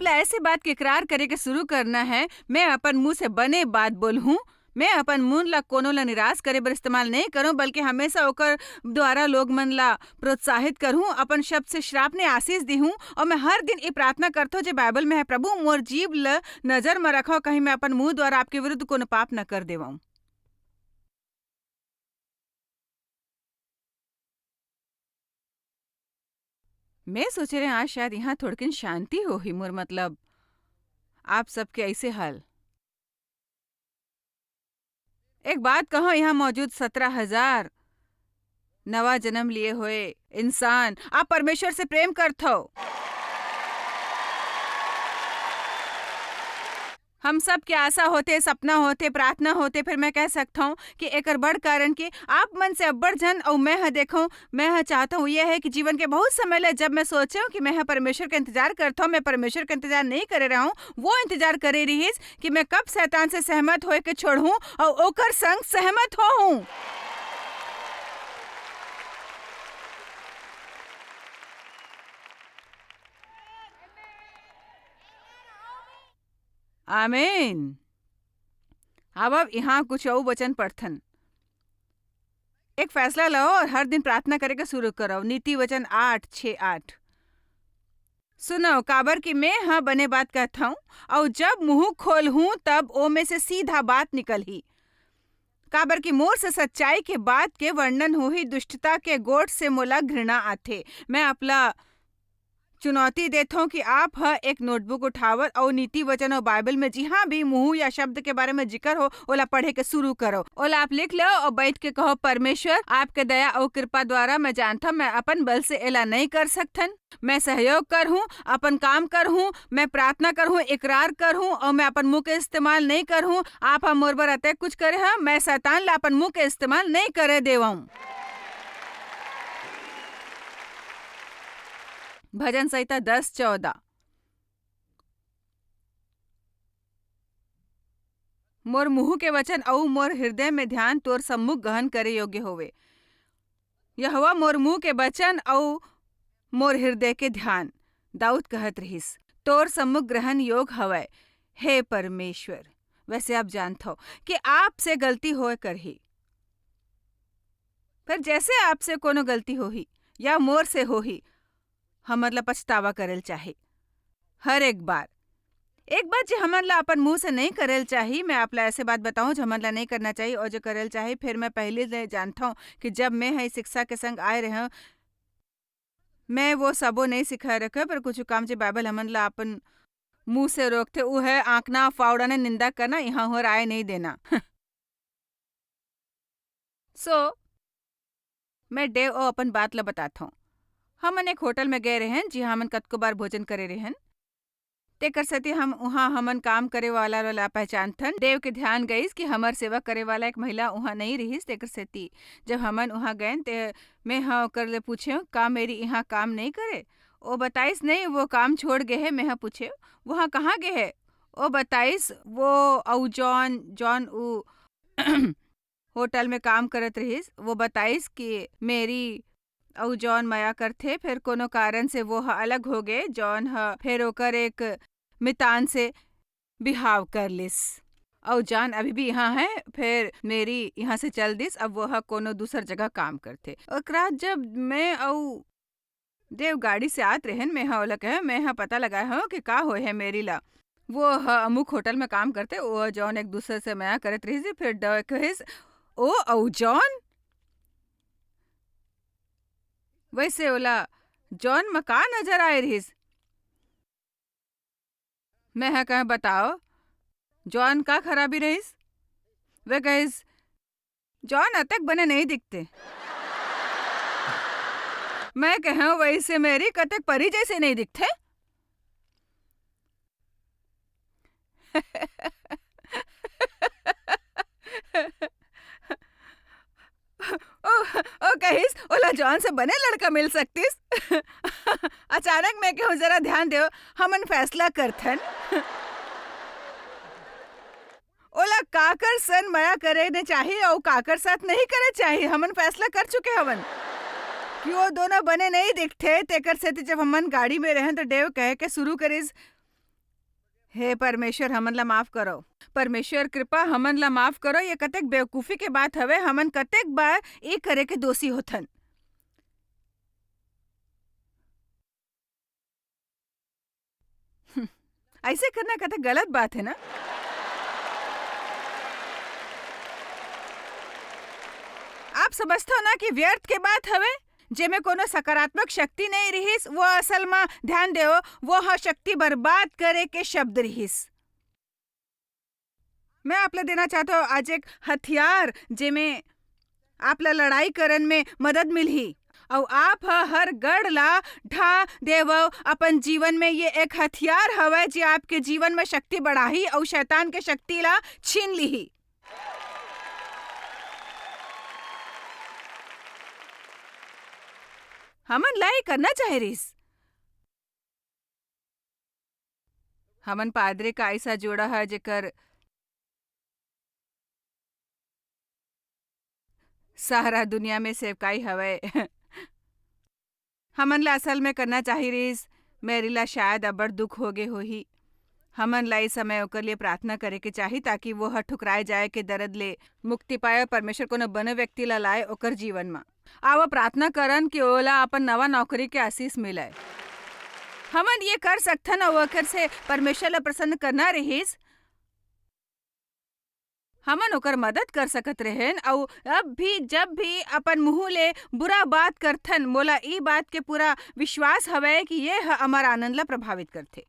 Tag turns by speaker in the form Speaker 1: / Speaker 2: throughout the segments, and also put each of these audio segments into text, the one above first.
Speaker 1: आपला ऐसे बात के इकरार करे के शुरू करना है। मैं अपन मुंह से बने बात बोलूं। मैं अपन मुंह ला कोनो ला निराश करे बर इस्तेमाल नहीं करूं, बल्कि हमेशा ओकर द्वारा लोग मन ला प्रोत्साहित करूं, अपन शब्द से श्राप ने आशीष दी हूं। और मैं हर दिन ये प्रार्थना करता हूं जो बाइबल में है, प्रभु मोर जीव ल नजर में रखो, कहीं मैं अपन मुंह द्वारा आपके विरुद्ध कोनो पाप न कर देवाऊं। मैं सोच रहे आज शायद यहाँ थोड़किन शांति हो ही मोर मतलब आप सबके ऐसे हाल। एक बात कहो, यहाँ मौजूद 17,000 नवा जन्म लिए हुए इंसान आप परमेश्वर से प्रेम करते हो। हम सब के आशा होते, सपना होते, प्रार्थना होते, फिर मैं कह सकता हूँ कि एक बड़ कारण कि आप मन से अब्बड़ जन और मैं देखो, मैं चाहता हूँ यह है कि जीवन के बहुत समय ले जब मैं सोचा हूँ कि मैं परमेश्वर का इंतजार करता हूँ, मैं परमेश्वर का इंतजार नहीं करे रहा हूँ, वो इंतजार करे रही कि मैं कब शैतान से सहमत होए के छोड़ूं और ओकर संग सहमत हो। आमीन। अब यहाँ कुछ और वचन पढ़थन। एक फैसला लो और हर दिन प्रार्थना करे के शुरू करो। नीति वचन 8:6-8 सुनो, काबर कि मैं हाँ बने बात कहता हूँ और जब मुंह खोल हूँ तब ओ में से सीधा बात निकल ही। काबर की मोर से सच्चाई के बात के वर्णन हो ही, दुष्टता के गोट से मोला घृणा आथे। मैं अपना चुनौती देता हूँ कि आप एक नोटबुक उठावत और नीति वचन और बाइबल में जहाँ भी मुंह या शब्द के बारे में जिक्र हो ओला पढ़े के शुरू करो। ओला आप लिख लो और बैठ के कहो, परमेश्वर आपके दया और कृपा द्वारा मैं जानता मैं अपन बल से एला नहीं कर सकथन। मैं सहयोग कर हूँ, अपन काम कर हूँ, मैं प्रार्थना कर हूँ, इकरार कर हूँ और मैं अपन मुंह के इस्तेमाल नहीं कर हूँ। आप हम मोर बर अतः कुछ करे हैं, मैं शैतान ला अपन मुंह के इस्तेमाल नहीं करे देवाऊँ। भजन संहिता 10:14 मोर मुंह के वचन और मोर हृदय में ध्यान तोर सम्मुख गहन करे योग्य होवे। यहोवा मोर मुंह के वचन और मोर हृदय के ध्यान, दाऊद कहत रहिस, तोर सम्मुख ग्रहण योग हवय हे परमेश्वर। वैसे आप जानते हो कि आपसे गलती होए करही, फिर जैसे आपसे कोनो गलती होही या मोर से होही, हम मतलब पछतावा करेल चाहे हर एक बार जो हमन ला अपन मुंह से नहीं करेल चाहिए। मैं आप ला ऐसे बात बताऊं जो हमन ला नहीं करना चाहिए और जो करेल चाहिए। फिर मैं पहले से जानता हूं कि जब मैं है शिक्षा के संग आए रहे, मैं वो सबो नहीं सिखा रखे, पर कुछ काम जो बाइबल हमन ला अपन मुंह से रोकते वो है आंकना, फावड़ा ने निंदा करना, यहाँ हो राय नहीं देना। मैं डेव और अपन बात ला बताता हूँ। हमन एक होटल में गए रहन जी, हमन कतको बार भोजन करे रहन। तेकर सती हम वहाँ हमन काम करे वाला पहचानथन। देव के ध्यान गईस कि हमर सेवा करे वाला एक महिला वहाँ नहीं रहीस। तेकर सती जब हमन वहाँ गए ते मैं हाँ ओकर ले पूछे का मेरी यहाँ काम नहीं करे। ओ बताइस नहीं, वो काम छोड़ गए है। मैं हाँ पूछे वहाँ कहाँ गए है। ओ बताइस वो औ जॉन उ होटल में काम करत रहीस। वो बताइस कि मेरी और जॉन माया करथे, फिर कोनो कारण से वो अलग हो गए। जॉन फिर ओकर एक मितान से बिहाव कर लिस और जॉन अभी भी यहाँ है। फिर मेरी यहाँ से चल दिस, अब वो कोनो दूसर जगह काम करथे। ओकरा जब मैं और देव गाड़ी से आत रहन, मैं ओला कहे मैं पता लगाया हूँ कि का होए है मेरी ला। वो अमुक होटल में काम करते, वो जॉन एक दूसरे से माया करत रही। फिर कहिस ओ औ जॉन वैसे ओला जॉन में का नजर आए रहीस। मैं कहे बताओ जॉन का खराबी रहीस। वे कहिस जॉन अतक बने नहीं दिखते। मैं कहे वैसे मेरी कतक परी जैसे नहीं दिखते। ओ कहिस ओला जॉन से बने लड़का मिल सकतीस। अचानक मैं कहूँ जरा ध्यान दो, हमन फैसला करथन ओला काकर सन माया करे ने चाहिए और काकर साथ नहीं करे चाहिए। हमन फैसला कर चुके हवन कि वो दोनों बने नहीं दिखते। तेकर से जब हमन गाड़ी में रहे तो देव कहे के शुरू करिस हे परमेश्वर, हमन ला माफ करो। परमेश्वर कृपा हमन ला माफ करो। ये कतेक बेवकूफी के बात हवे। हमन कतेक बार ए करे के दोषी होथन। ऐसे करना कतेक गलत बात है ना। आप समझते हो ना कि व्यर्थ के बात हवे, जेमे कोनो सकारात्मक शक्ति नहीं रहिस, वो असल में ध्यान देओ, वो ह शक्ति बर्बाद करे के शब्द रहिस। मैं आपले देना चाहता हूँ आज एक हथियार, जेमे आपला लड़ाई करन में मदद मिलही। और आप हर गढ़ ला ढा देवो अपन जीवन में। ये एक हथियार हवे जे आपके जीवन में शक्ति बढ़ाही और शैतान के शक्ति ला छीन लिही। हमन लाई करना चाहे रिस। हमन पादरे का ऐसा जोड़ा है जेकर सारा दुनिया में सेवकाई हवे। हमन ला असल में करना चाही रिस। मेरी ला शायद अब्बड़ दुख होगे होही। हमन ला इस समय ओकर लिए प्रार्थना करे के चाही, ताकि वो ह ठुकराए जाए के दर्द ले मुक्ति पाए और परमेश्वर कोनो बने व्यक्ति ला लाए ओकर जीवन में। आवा प्रार्थना करन कि ओला अपन नवा नौकरी के आशीष मिले। हमन ये कर सकथन और ओकर से परमेश्वर ला प्रसन्न करना रहिस। हमन ओकर मदद कर सकत रहेन। और अब भी जब भी अपन मुंह ले बुरा बात करथन, मोला ई बात के पूरा विश्वास हवे कि ये हमार आनंद ला प्रभावित करथे।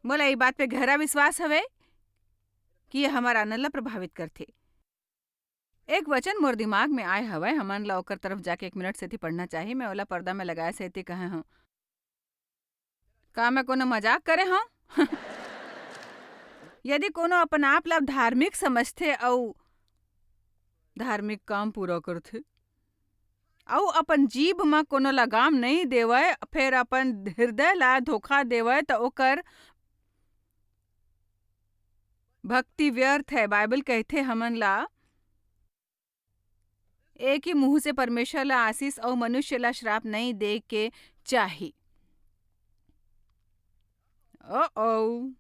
Speaker 1: मोला ई बात पे गहरा विश्वास हवे कि ये हमार आनंद ला प्रभावित करथे। एक वचन मोर दिमाग में आए हवे, हमन ला ओकर तरफ जाके 1 मिनट सेती पढ़ना चाही। मैं ओला पर्दा में लगाए सेती कहे हूँ। का मैं कोनो मजाक करे हूँ? यदि कोनो अपन आप ला धार्मिक समझथे और धार्मिक काम पूरा करथे और अपन जीभ में कोनो लगाम नहीं देवय, फिर अपन हृदय ला धोखा देवय, तो ओकर भक्ति व्यर्थ है। बाइबल कहथे हमन ला एक ही मुंह से परमेश्वर ला आशीष और मनुष्य ला श्राप नहीं दे के चाही। ओ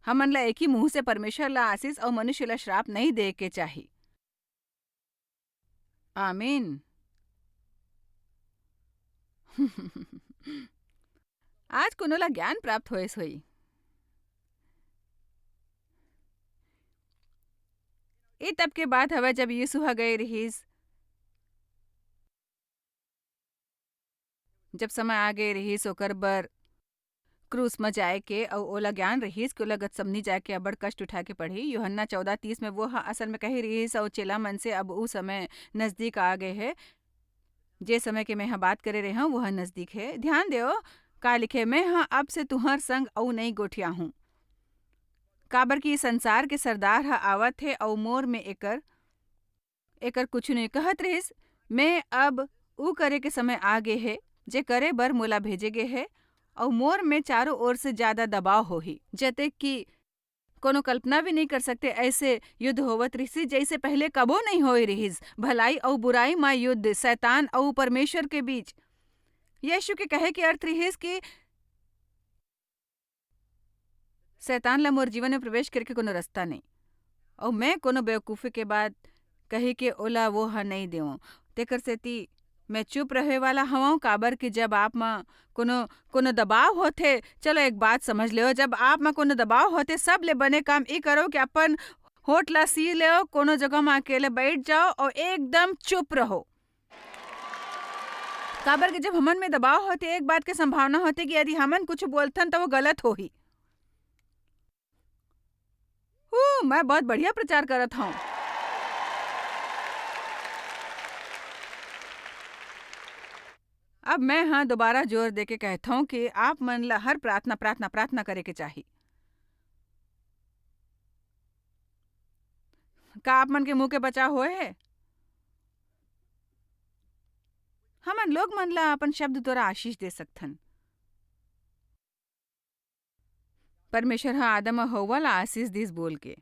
Speaker 1: हमन ला एक ही मुंह से परमेश्वर ला आशीष और मनुष्य ला श्राप नहीं दे के चाही। आमीन। आज कोनो ला ज्ञान प्राप्त होइस होई। ए तब के बात हवे जब यीशु ह गए रहिस, जब समय आ गए रहिस ओकर बर क्रूस में जाए के, और ओला ज्ञान रहिस कि ओला गतसमनी जाए के अब्बड़ कष्ट उठा के पढ़ी। यूहन्ना 14:30 में वो असल में कही रहिस और चेला मन से अब ऊ समय नजदीक आ गए है। जे समय के मैं यहाँ बात करे रहे हूँ वह नजदीक है। ध्यान देओ का लिखे, मैं हाँ अब से तुहर संग औ नहीं गोठिया हूँ। काबर की संसार के सरदार ह आवत है और मोर में एकर एकर कुछ नहीं कहत रहिस। मैं अब ऊ करे के समय आ गे है जे करे बर मोला भेजे गे है, और मोर में चारों ओर से ज्यादा दबाव होही, जते कि कोनो कल्पना भी नहीं कर सकते। ऐसे युद्ध होवत रहिस जैसे पहले कबो नहीं होई रहिस। भलाई और बुराई में युद्ध, शैतान और परमेश्वर के बीच। यीशु के कहे के अर्थ रहिस कि शैतान ला मोर जीवन में प्रवेश करके कोनो रास्ता नहीं, और मैं कोनो बेवकूफी के बाद कही के ओला वो ह नहीं देव। तेकर सेती मैं चुप रहे वाला हूँ। काबर कि जब आप में कोनो कोनो दबाव होथे, चलो एक बात समझ लो, जब आप में कोनो दबाव होथे, सब ले बने काम ई करो कि अपन होठ ला सी लो, कोनो जगह में अकेले बैठ जाओ और एकदम चुप रहो। काबर कि जब हमन में दबाव होते, एक बात के संभावना होती कि यदि हमन कुछ बोलथन तो वो गलत होही। मैं बहुत बढ़िया प्रचार करत हूँ। अब मैं हाँ दोबारा जोर दे के कहता हूँ कि आप मन ला हर प्रार्थना प्रार्थना प्रार्थना करे के चाही। का आप मन के मुंह के बचाव होए है? हमन लोग मन ला अपन शब्द द्वारा आशीष दे सकथन। परमेश्वर हा आदम और हव्वा ला आशीष दिस बोल के।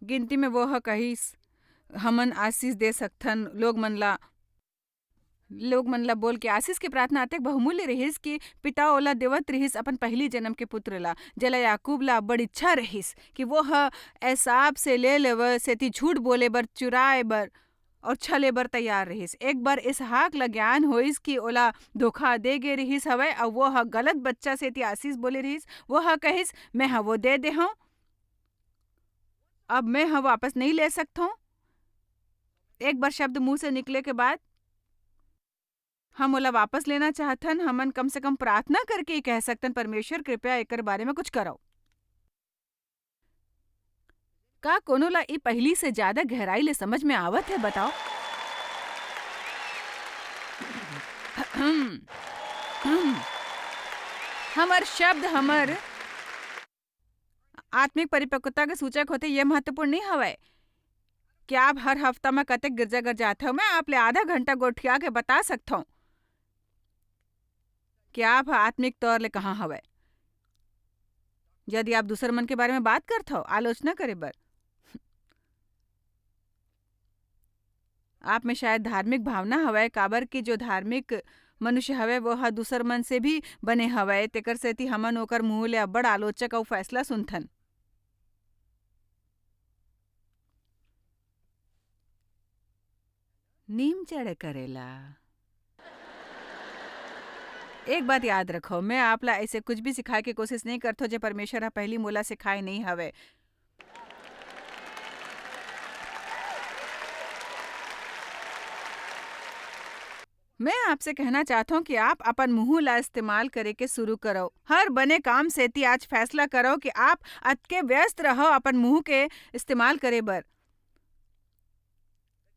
Speaker 1: गिनती में वो ह कहिस हमन आशीष दे सकथन लोग मन ला लोग मन ला बोल के आशीष के प्रार्थना अतेक बहुमूल्य रहिस कि पिता ओला देवत रहिस अपन पहली जन्म के पुत्र ला, जला याकूब ला बड़ी इच्छा रहिस कि वो ह एसाब से ले लेवर सेती झूठ बोले बर, चुराए बर और छले बर तैयार रहिस। एक बार इसहाक ल ज्ञान होइस कि ओला धोखा दे गे रहिस हवय और वो ह गलत बच्चा सेती आशीष बोले रहिस। वो ह कहिस मैं ह वो दे हूँ, अब मैं ह वापस नहीं ले सकता हूँ। एक बार शब्द मुंह से निकले के बाद हम ओला वापस लेना चाहथन, हमन कम से कम प्रार्थना करके ही कह सकतन परमेश्वर कृपया एकर बारे में कुछ करो। का कोनो ला ई पहली से ज्यादा गहराई ले समझ में आवत है बताओ? हमर शब्द हमर आत्मिक परिपक्वता के सूचक होते, ये महत्वपूर्ण नहीं हवय कि आप हर हफ्ता में कतक गिरजा जाते हो। मैं आप ले आधा घंटा गोठिया के बता सकता हूँ कि आप आत्मिक तौर ले कहाँ हवय। यदि आप दूसर मन के बारे में बात करते हो आलोचना करे बर, आप में शायद धार्मिक भावना हवय, काबर की जो धार्मिक मनुष्य हवय वो ह दूसर मन से भी बने हवय, तेकर सेती हमन ओकर मुंह ले अब्बड़ आलोचक अउ फैसला सुनथन। नीम चढ़ करेला। एक बात याद रखो, मैं आप ला ऐसे कुछ भी सिखाए के कोशिश नहीं करथो जो परमेश्वर ह पहली मोला सिखाए नहीं हवय। मैं आपसे कहना चाहता हूँ कि आप अपन मुंह ला इस्तेमाल करे के शुरू करो। हर बने काम सेती आज फैसला करो कि आप अतके व्यस्त रहो अपन मुंह के इस्तेमाल करे बर,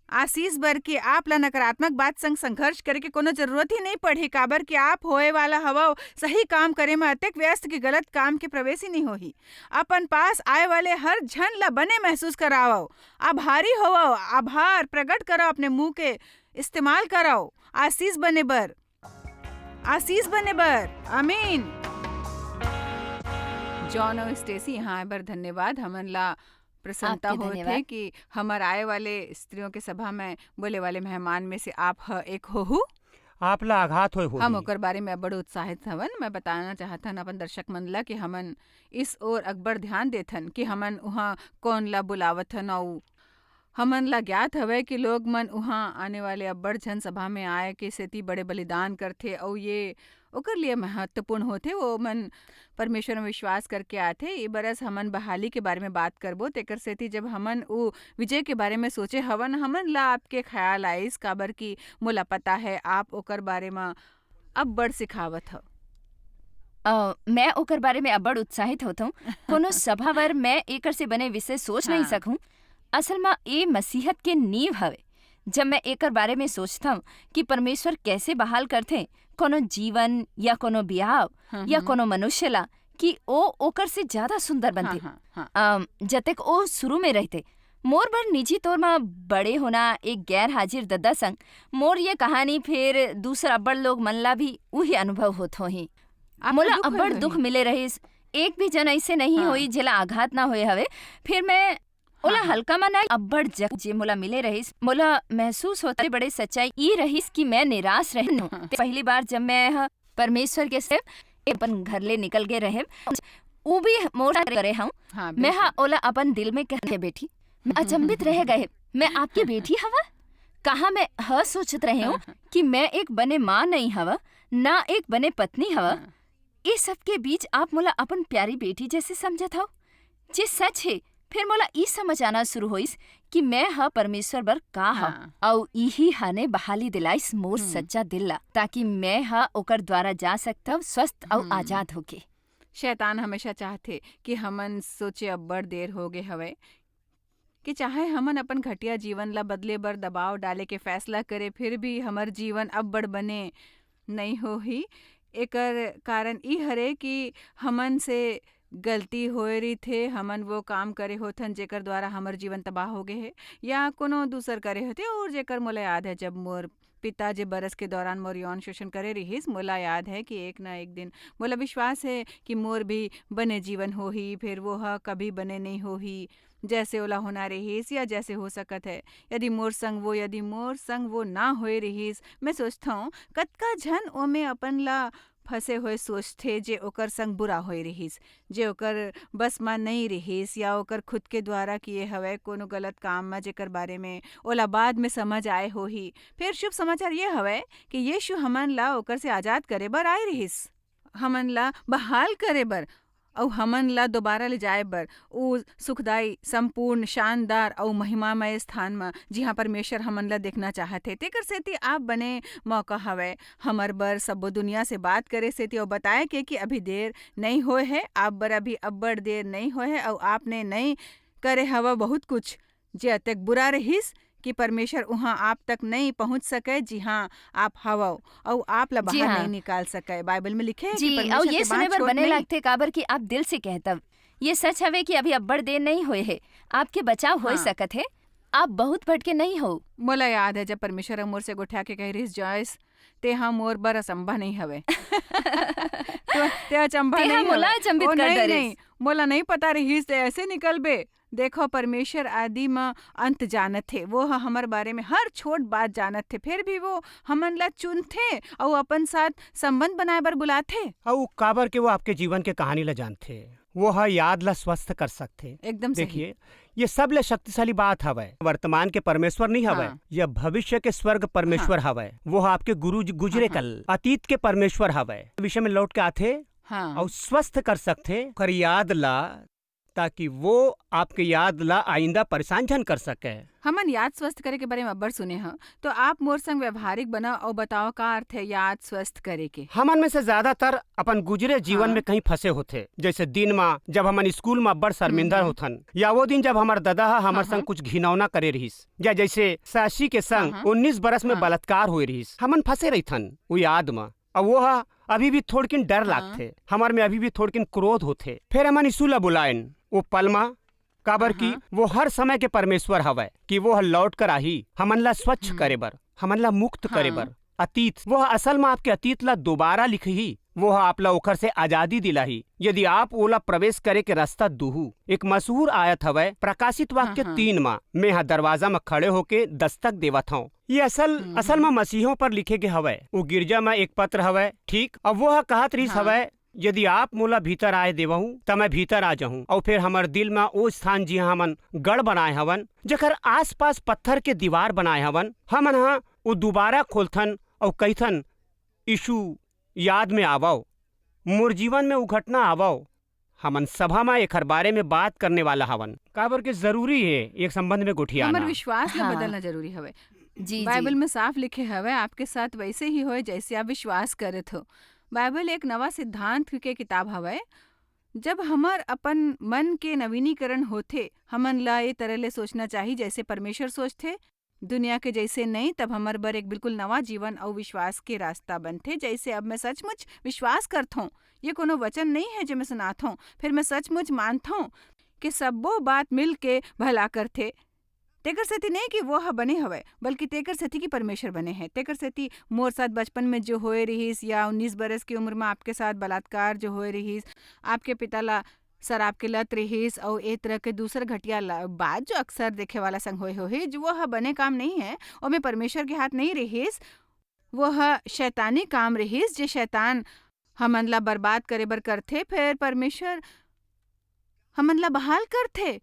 Speaker 1: आशीष बर कि आप ला नकारात्मक बात संग संघर्ष करे के कोनो जरूरत ही नहीं पड़ही, काबर कि आप होए वाला हवा सही काम करे में अतेक व्यस्त कि गलत काम के प्रवेश ही नहीं होही। अपन पास आए वाले हर झन ला बने महसूस कराओ, आभारी होवो, आभार प्रकट करो, अपने मुंह के इस्तेमाल करो आशीष बने बर, आशीष बने बर। आमीन। जॉन और स्टेसी यहाँ आए बर धन्यवाद। हमन ला प्रसन्नता
Speaker 2: आपके
Speaker 1: होत है
Speaker 2: धन्यवाद।
Speaker 1: कि हमार आए वाले स्त्रियों के सभा में बोले वाले मेहमान में से आप एक होहू।
Speaker 3: आप ला आघात होय
Speaker 1: हम
Speaker 3: होही।
Speaker 1: ओकर बारे में बड़ उत्साहित हवन। मैं बताना चाहथन अपन दर्शक मन ला कि हमन इस ओर अकबर ध्यान देथन कि हमन उहाँ कौन ला बुलावथन, और हमन ला ज्ञात हवे कि लोग मन उहाँ आने वाले अब्बड़ झन सभा में आए के सेती बड़े बलिदान करथे, और ये ओकर लिए महत्वपूर्ण होथे। वो मन परमेश्वर में विश्वास करके आथे। ए बरस हमन बहाली के बारे में बात करबो, तेकर सेती जब हमन उ विजय के बारे में सोचे हवन, हमन ला आपके ख्याल आइस, काबर की मोला पता है आप ओकर बारे में अब्बड़ सिखावत हो।
Speaker 2: मैं ओकर बारे में अब्बड़ उत्साहित होत हूँ। कोनो सभावर मैं एकर से बने विषय सोच नहीं
Speaker 1: हाँ।
Speaker 2: सकूं। असल में ये मसीहत के नींव हवे। जब मैं एकर बारे में सोचता हूँ कि परमेश्वर कैसे बहाल करथे कोनो जीवन या कोनो बियाह या कोनो मनुष्य ला, कि ओ ओकर से ज्यादा सुंदर बनथे। जतेक ओ शुरू में रहते। मोर बर निजी तौर में बड़े होना एक गैर हाजिर दद्दा संग मोर ये कहानी फिर दूसरा अब्बड़ लोग मन ला भी वही अनुभव होत होही। मोला अब्बड़ दुख मिले रहिस। एक भी जन ऐसे नहीं होई जेला आघात ना होए हवे। फिर मैं ओला हल्का मना अब्बड़ जग जे मोला मिले रहिस, मोला महसूस होता बड़े सच्चाई ई रहिस कि मैं निराश रहूं। पहली बार जब मैं परमेश्वर के से अपन घर ले निकल गए रहे, उ भी मोर करे हूं। मैं ओला अपन दिल में कहे बेटी, मैं अचंभित रह गए, मैं आपकी बेटी हवा। कहा मैं सोचत रहे हूँ कि मैं एक बने माँ नहीं हवा, ना एक बने पत्नी हवा। इस सब के बीच आप मोला अपन प्यारी बेटी जैसे समझत हो, जे सच है। फिर मोला ई समझ आना शुरू होइस कि मैं परमेश्वर बर का और यही हने बहाली दिलाइस मोर सच्चा दिल ला, ताकि मैं ओकर द्वारा जा सकता स्वस्थ और आजाद होके।
Speaker 1: शैतान हमेशा चाहते कि हमन सोचे अब्बड़ देर हो गए हवे, कि चाहे हमन अपन घटिया जीवन ला बदले बर दबाव डाले के फैसला करे, फिर भी हमर जीवन अब्बड़ बने नहीं होही। एकर कारण ई हरे कि हमन से गलती होए रही थे, हमन वो काम करे होथन जेकर द्वारा हमर जीवन तबाह हो गए है, या कोनो दूसर करे होते। और जेकर मोला याद है जब मोर पिता जे बरस के दौरान मोर यौन शोषण करे रहिस, मोला याद है कि एक ना एक दिन मोला विश्वास है कि मोर भी बने जीवन होही, फिर वो ह कभी बने नहीं होही जैसे ओला होना रहिस या जैसे हो सकत है। यदि मोर संग वो ना होए रहिस, मैं सोचता हूँ कतका झन ओमे अपन ला फंसे हुए सोचथे जे ओकर संग बुरा होए रहिस, जे ओकर बस म नहीं रहिस या ओकर खुद के द्वारा किए हवय कोनो गलत काम म जेकर बारे में ओला बाद में समझ आए होही। फिर शुभ समाचार ये हवय कि यीशु हमन ला ओकर से आजाद करे बर आए रहिस, हमन ला बहाल करे बर अउ हमन ला दोबारा ले जाए बर उ सुखदाई, संपूर्ण, शानदार अउ महिमामय स्थान म जिहाँ परमेश्वर हमन ला देखना चाहत हे। तेकर सेती आप बने मौका हवय हमर बर सब्बो दुनिया से बात करे सेती अउ बताए के कि अभी देर नहीं होए है, आप बर अभी अब्बड़ देर नहीं होए है अउ आपने नहीं करे हवा बहुत कुछ जे अतेक बुरा रहिस कि परमेश्वर उहाँ आप तक नहीं पहुंच सके जिहाँ आप हवो और आप ला
Speaker 2: जी
Speaker 1: बाहर
Speaker 2: हाँ।
Speaker 1: नहीं निकाल सके। बाइबल में लिखे है कि
Speaker 2: जी, और
Speaker 1: परमेश्वर
Speaker 2: ये
Speaker 1: के
Speaker 2: सुने
Speaker 1: बात
Speaker 2: बर
Speaker 1: छोट
Speaker 2: बने
Speaker 1: नहीं।
Speaker 2: लगथे काबर कि आप दिल से कहतव। ये सच हवे कि अभी अब्बड़ देर नहीं होए है, आपके बचाव हो
Speaker 1: हाँ।
Speaker 2: सकत है, आप बहुत भटके नहीं हो।
Speaker 1: मोला याद है जब परमेश्वर मोर से गोठा के कह रही जॉयस तेहा मोर बर असंभा नहीं हवे तो ते अचंभा
Speaker 2: तेहा
Speaker 1: नहीं
Speaker 2: मोला
Speaker 1: हवे।
Speaker 2: अचंभित
Speaker 1: ओ
Speaker 2: कर
Speaker 1: नहीं
Speaker 2: डरिस।
Speaker 1: नहीं, मोला नहीं पता रहीस ते ऐसे निकल बे। देखो परमेश्वर आदि म अंत जानत थे, वो हमर बारे में हर छोट बात जानत थे, फिर भी वो हमन ला चुनथे और अपन साथ संबंध बनाए बर बुलाथे।
Speaker 3: और काबर के वो आपके जीवन के कहानी ला जानथे, वो ह याद ला स्वस्थ कर सकथे।
Speaker 1: एकदम सही।
Speaker 3: देखिए, ये सब ले शक्तिशाली बात हवय। वर्तमान के परमेश्वर नहीं हवय,
Speaker 1: हाँ।
Speaker 3: यह भविष्य के स्वर्ग परमेश्वर हवय। वो ह आपके गुरु गुजरे
Speaker 1: हाँ।
Speaker 3: कल अतीत के परमेश्वर हवय। विषय में लौट के आथे
Speaker 1: हाँ
Speaker 3: और स्वस्थ कर सकथे कर याद ला, ताकि वो आपके याद ला आइंदा परेशान झन कर सके।
Speaker 1: हमन याद स्वस्थ करे के बारे में अब्बड़ सुने हैं, तो आप मोर संग व्यवहारिक बना और बताओ का अर्थ है याद स्वस्थ करे के।
Speaker 3: हमन में से ज्यादातर अपन गुजरे जीवन
Speaker 1: हाँ।
Speaker 3: में कहीं फंसे होथे, जैसे दिन में जब हमन स्कूल में बड़ शर्मिंदा होथन, या वो दिन जब हमार दादा हमर संग कुछ घिनौना करे रहिस, या जैसे सासी के संग
Speaker 1: हाँ।
Speaker 3: 19 बरस में
Speaker 1: हाँ।
Speaker 3: बलात्कार हुए रहिस। हमन फंसे रहिथन वो याद में, और वो अभी भी थोड़किन डर लागथे, हमार में अभी भी थोड़किन क्रोध होथे। फिर हमन यीशु ला बुलाएन वो पलमा, काबर की वो हर समय के परमेश्वर हवय कि वो लौट कर आही हमन ला स्वच्छ करे बर, हमन ला मुक्त करे बर। अतीत वो असल में आपके अतीत ला दोबारा लिखही, वो आप ला ओखर से आजादी दिलाही यदि आप ओला प्रवेश करे के रास्ता दूहू। एक मशहूर आयत हवय प्रकाशित वाक्य 3 में, मैं यहाँ दरवाजा में खड़े होके दस्तक देवत हूँ। ये असल में मसीहों पर लिखे के हवय। वो गिरजा में एक पत्र हवय, ठीक। अब वो कहत रहीस हवय, यदि आप मोला भीतर आए देवहूं त मैं भीतर आ जाऊं, और फिर हमार दिल में वो स्थान जी हमन गढ़ बनाए हवन, जकर आस पास पत्थर के दीवार बनाए हवन, हमन वो दोबारा खोलथन और कहीथन यीशु याद में आवो, मोर जीवन में वो घटना आवो। हमन सभा में एक बारे में बात करने वाला हवन, काबर के जरूरी है एक संबंध में गुठियाना।
Speaker 1: हमर विश्वास ला
Speaker 2: हाँ।
Speaker 1: बदलना जरूरी हवे।
Speaker 2: जी
Speaker 1: बाइबल
Speaker 2: जी।
Speaker 1: में साफ लिखे हवे आपके साथ वैसे ही होए जैसे आप विश्वास करत हो। बाइबल एक नवा सिद्धांत के किताब हवे। जब हमर अपन मन के नवीनीकरण होथे, हमन ला ये तरह ले सोचना चाहिए जैसे परमेश्वर सोचथे, दुनिया के जैसे नहीं। तब हमर बर एक बिल्कुल नवा जीवन और विश्वास के रास्ता बनथे। जैसे अब मैं सचमुच विश्वास करथों, ये कोनो वचन नहीं है जो मैं सुनाथों, फिर मैं सचमुच मानथों कि सब्बो बात मिल के भला करथे। तेकर सेती नहीं कि वो बने हवे, बल्कि तेकर सेती की परमेश्वर बने हैं। तेकर सेती मोर साथ बचपन में जो होए रहीस, या 19 बरस की उम्र में आपके साथ बलात्कार जो होए रहीस, आपके पिता ला शराब के लत रहीस और एक तरह के दूसर घटिया बात जो अक्सर देखे वाला संग होए होही, जो वो बने काम नहीं है और मैं परमेश्वर के हाथ नहीं रहीस, वो शैतानी काम रहीस जे शैतान हमन ला बर्बाद करे बर करथे। फिर परमेश्वर हमन ला बहाल करथे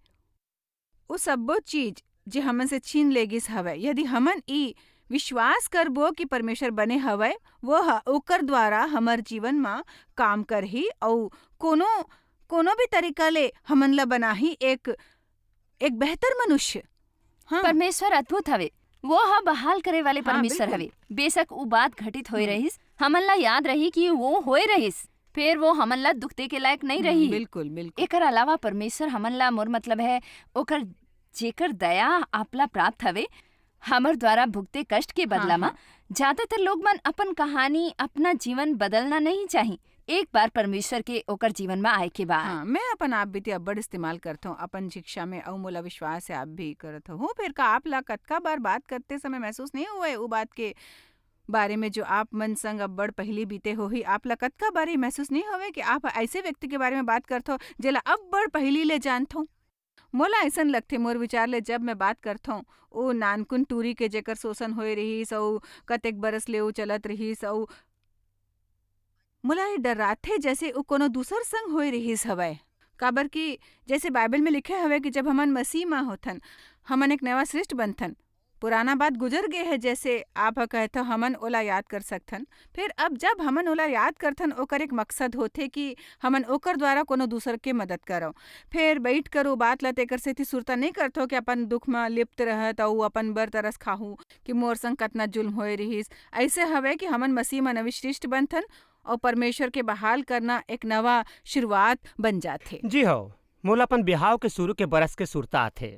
Speaker 1: वो सब्बो चीज जे हमन से छीन लेगिस हवे। यदि हमन ई विश्वास करबो कि परमेश्वर बने हवे, वो ओकर द्वारा हमर जीवन में काम करही और कोनो भी तरीका ले हमन ला बनाही एक बेहतर मनुष्य। हाँ।
Speaker 2: परमेश्वर अद्भुत हवे, वो बहाल करे वाले
Speaker 1: हाँ,
Speaker 2: परमेश्वर
Speaker 1: बिल्कुल।
Speaker 2: हवे। बेशक वो बात घटित होए रहिस, हमन ला याद रही कि वो होए रहिस, फिर वो हमन ला दुख दे के लायक नहीं रही।
Speaker 1: बिल्कुल बिल्कुल।
Speaker 2: एकर अलावा परमेश्वर हमन ला, मोर मतलब है ओकर जेकर दया आपला प्राप्त हवे, हमर द्वारा भुगते कष्ट के बदला में। ज्यादातर लोग मन अपन कहानी, अपना जीवन बदलना नहीं चाही एक बार परमेश्वर के ओकर जीवन में आए के बाद।
Speaker 1: हाँ, मैं अपन आप बीती अब्बड़ इस्तेमाल करता हूँ अपन शिक्षा में, और मोला विश्वास है आप भी करत हो। फिर का आप ला कतका बार बात करते समय महसूस नहीं हुआ है वो बात के बारे में जो आप मन संग अब्बड़ पहली बीते होही, आप ला कतका बारी महसूस नहीं होवे कि आप ऐसे व्यक्ति के बारे में बात करथो जेला अब्बड़ पहली ले जानथो। मोला ऐसन लगथे, मोर विचार ले जब मैं बात करथो ओ नानकुन टूरी के जेकर शोषण होए रहीस अउ कतेक बरस ले ओ चलत रहीस, अउ मोला ये डराथे जैसे ओ कोनो दूसर संग होए रहीस हवय। काबर कि जैसे बाइबल में लिखे हवे कि जब हमन मसीह में होथन हमन एक नवा सृष्टि बनथन, पुराना बात गुजर गए है, जैसे आप ह कहथो हमन ओला याद कर सकथन। फिर अब जब हमन ओला याद करथन ओकर एक मकसद होथे कि हमन ओकर द्वारा कोनो दूसर के मदद करो। फिर बैठ कर ओ बात ला तेकर सेती सुरता नहीं करथो कि अपन दुख में लिप्त रहत अउ अपन बर तरस खाहूँ कि मोर संग कतना जुल्म होए रहीस। ऐसे हवे कि हमन मसीह में नवी सृष्टि बनथन और परमेश्वर के बहाल करना एक नवा शुरुआत बन जाथे।
Speaker 3: जी हो, मोला अपन बिहाव के शुरू के बरस के सुरता आथे,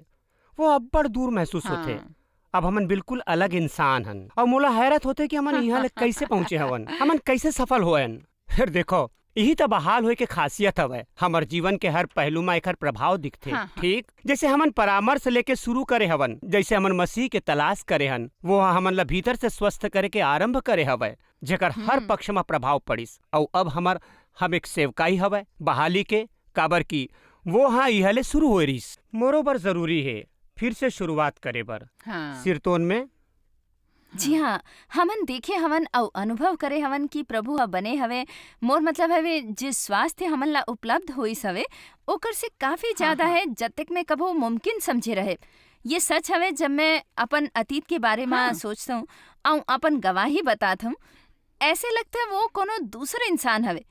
Speaker 3: वो अब्बड़ दूर महसूस होथे।
Speaker 1: हाँ।
Speaker 3: अब हमन बिल्कुल अलग इंसान हन और मोला हैरत होते कि हमन यहाँ ले कैसे पहुँचे हवन, हमन कैसे सफल होयन। फिर देखो, यही तो बहाल होए के खासियत हवे, हमर जीवन के हर पहलू में एकर प्रभाव दिखथे।
Speaker 1: हाँ।
Speaker 3: ठीक जैसे हमन परामर्श लेके शुरू करे हवन, जैसे हमन मसीह के तलाश करे हन, वो हमन ला भीतर से स्वस्थ करे के आरंभ करे हवे, जेकर हर पक्ष में प्रभाव पड़िस। और अब हम एक सेवकाई हवे बहाली के, काबर की वो यह ले शुरू हो रहीस। मोरोबर जरूरी है फिर से शुरुआत करे बर।
Speaker 1: हाँ।
Speaker 3: सिरतोन में
Speaker 2: जी हाँ, हमन देखे हवन और अनुभव करे हवन कि प्रभु ह बने हवे। मोर मतलब हवे जिस स्वास्थ्य हमन ला उपलब्ध होइस हवे ओकर से काफी ज्यादा है जतक में कभू मुमकिन समझे रहे। ये सच हवे, जब मैं अपन अतीत के बारे में सोचता हूँ और अपन गवाही बताता हूँ, ऐसे लगता है वो कोनो दूसरा इंसान हवे।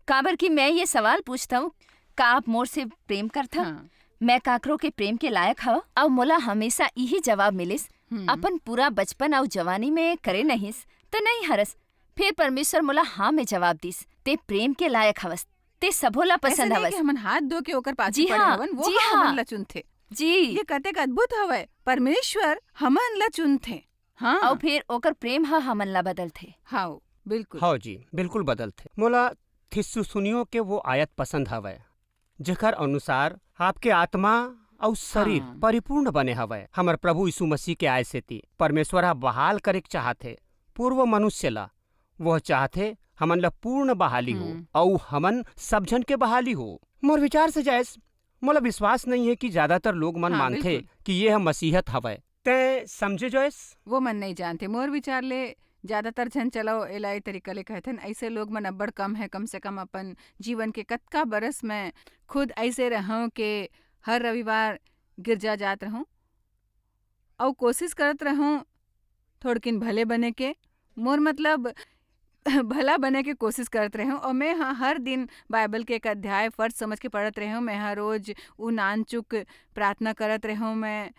Speaker 2: काबर कि मैं ये सवाल पूछता हूँ, का आप मोर से प्रेम करथा?
Speaker 1: हाँ।
Speaker 2: मैं काकरो के प्रेम के लायक हवा? और मोला हमेशा यही जवाब मिलिस, अपन पूरा बचपन और जवानी में करे नहिस तो नहीं हरस। फिर परमेश्वर मोला हाँ में जवाब दिस, ते प्रेम के लायक हवस, ते सबोला
Speaker 1: ऐसे
Speaker 2: पसंद
Speaker 1: नहीं
Speaker 2: हवस।
Speaker 1: कि हमन हाथ धो के ओकर पाछे
Speaker 2: जी
Speaker 1: पड़े
Speaker 2: हाँ,
Speaker 1: हवन, वो
Speaker 2: जी
Speaker 1: हमन
Speaker 2: हाँ।
Speaker 1: ला चुनथे।
Speaker 2: जी,
Speaker 1: ये कतेक अद्भुत हवय, परमेश्वर हमन ला चुनथे। हाँ।
Speaker 2: और फिर ओकर प्रेम हमन ला बदलथे।
Speaker 1: हाँ बिल्कुल।
Speaker 3: हाँ जी, बिल्कुल बदलथे। मोला थिस्सुनियों के वो आयत पसंद हवे जेकर अनुसार आपके आत्मा और शरीर परिपूर्ण बने हवे। हमर प्रभु यीशु मसीह के आय सेती परमेश्वर बहाल करे चाहथे पूर्व मनुष्य ला। वह चाहथे हमन ला पूर्ण बहाली हो और हमन सब जन के बहाली हो। मोर विचार से जायस मोला विश्वास नहीं है कि ज्यादातर लोग मन मानथे कि ये है मसीहत हवे। ते समझे जोयस?
Speaker 1: वो मन नहीं जानते। मोर विचार ले ज्यादातर जन चलो एला ए तरीका ले कहथन, ऐसे लोग मन अब्बड़ कम है। कम से कम अपन जीवन के कतका बरस में खुद ऐसे रहूं के हर रविवार गिरजा जात रहूं और कोशिश करत रहूं थोड़किन भले बने के। मोर मतलब भला बने के कोशिश करत रहूं और मैं हर दिन बाइबल के एक अध्याय फर्ज समझ के पढ़त रहूं। मैं हर रोज उ नान चुक प्रार्थना करत रहूं। मैं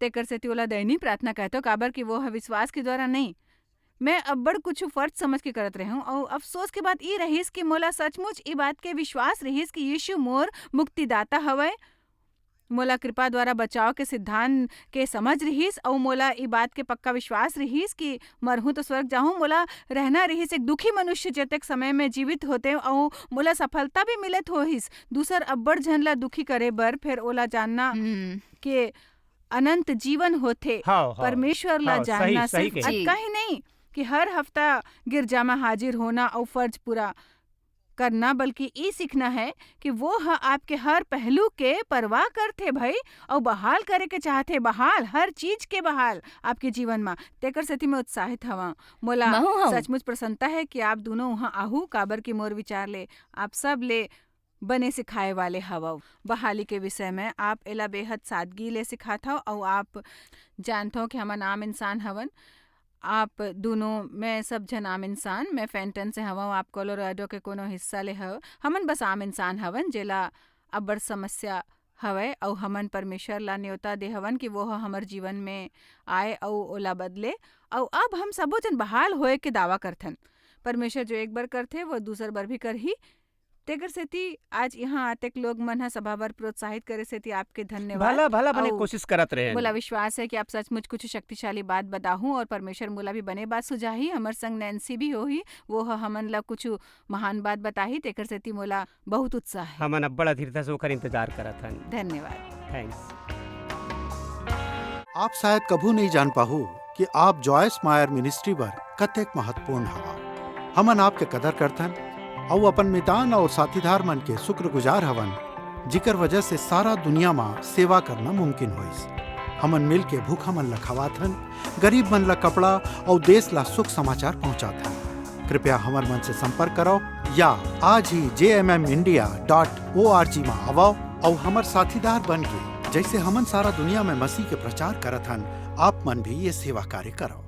Speaker 1: तेकर सेती ओला दैनिक प्रार्थना कहतो, काबर कि वो विश्वास के द्वारा नहीं, मैं अब्बड़ कुछ फर्ज समझ के करत रहूं। और अफसोस के बात ई रहीस कि मोला सचमुच ई बात के विश्वास रहीस कि यीशु मोर मुक्तिदाता हवय। मोला कृपा द्वारा बचाव के सिद्धांत के समझ रहीस और मोला ई बात के पक्का विश्वास रहीस कि मरहूं तो स्वर्ग जाहूं। मोला रहना रहीस एक दुखी मनुष्य जतेक समय में जीवित होते और मोला सफलता भी मिलत होहिस दूसर अब्बड़ जन ला दुखी करे बर। फिर ओला जानना के अनंत जीवन होथे। परमेश्वर ला जानना सिर्फ अटका ही नहीं कि हर हफ्ता गिरजा में हाजिर होना और फर्ज पूरा करना, बल्कि ये सीखना है कि वो आपके हर पहलू के परवाह करते भाई और बहाल करे के चाहते, बहाल हर चीज के बहाल आपके जीवन में। तेकर सेती में उत्साहित हवा। मोला सचमुच प्रसन्नता है कि आप दोनों वहाँ आहू, काबर की मोर विचार ले आप सब ले बने सिखाए वाले हवा। बहाली के विषय में आप एला बेहद सादगी ले सिखात हो और आप जानते हो कि हमन आम इंसान हवन। आप दोनों, मैं सब जन आम इंसान, मैं फेंटन से हवा, आप कोलोराडो के कोनो हिस्सा ले हो। हमन बस आम इंसान हवन जेला अब्बड़ समस्या हवे और हमन परमेश्वर ला न्योता दे हवन कि वो हमर जीवन में आए और ओला बदले। और अब हम सबो जन बहाल होए के दावा करथन। परमेश्वर जो एक बार करथे वो दूसर बार भी कर ही। तेकर सेती आज यहाँ आतेक लोग मन सभा बर प्रोत्साहित करे सेती आपके धन्यवाद।
Speaker 3: भला भला बने कोशिश करत रहे।
Speaker 1: मोला विश्वास है कि आप सचमुच कुछ शक्तिशाली बात बताहूं और परमेश्वर मोला भी बने बात सुझाही। हमर संग नैन्सी भी होही, वो हमन ला कुछ महान बात बताही। तेकर सेती मोला बहुत उत्साह है।
Speaker 3: हमन अब्बड़ अधीरता से ओकर इंतजार करत हन।
Speaker 1: धन्यवाद।
Speaker 3: थैंक्स।
Speaker 4: आप शायद कभू नहीं जान पाहु कि आप जॉयस मायर मिनिस्ट्री पर कतेक महत्वपूर्ण हवा। हमन आपके कदर करथन और अपन मितान और साथीदार मन के शुक्रगुजार हवन, जिकर वजह से सारा दुनिया में सेवा करना मुमकिन होइस। हमन मिल के भूखा मन ला खवाथन, गरीब मन ला कपड़ा और देश ला सुख समाचार पहुंचाथन। कृपया हमर मन से संपर्क करो या आज ही jmmindia.org में आवो और हमर साथीदार बन के जैसे हमन सारा दुनिया में मसीह के प्रचार करत हन, आप मन भी ये सेवा कार्य करो।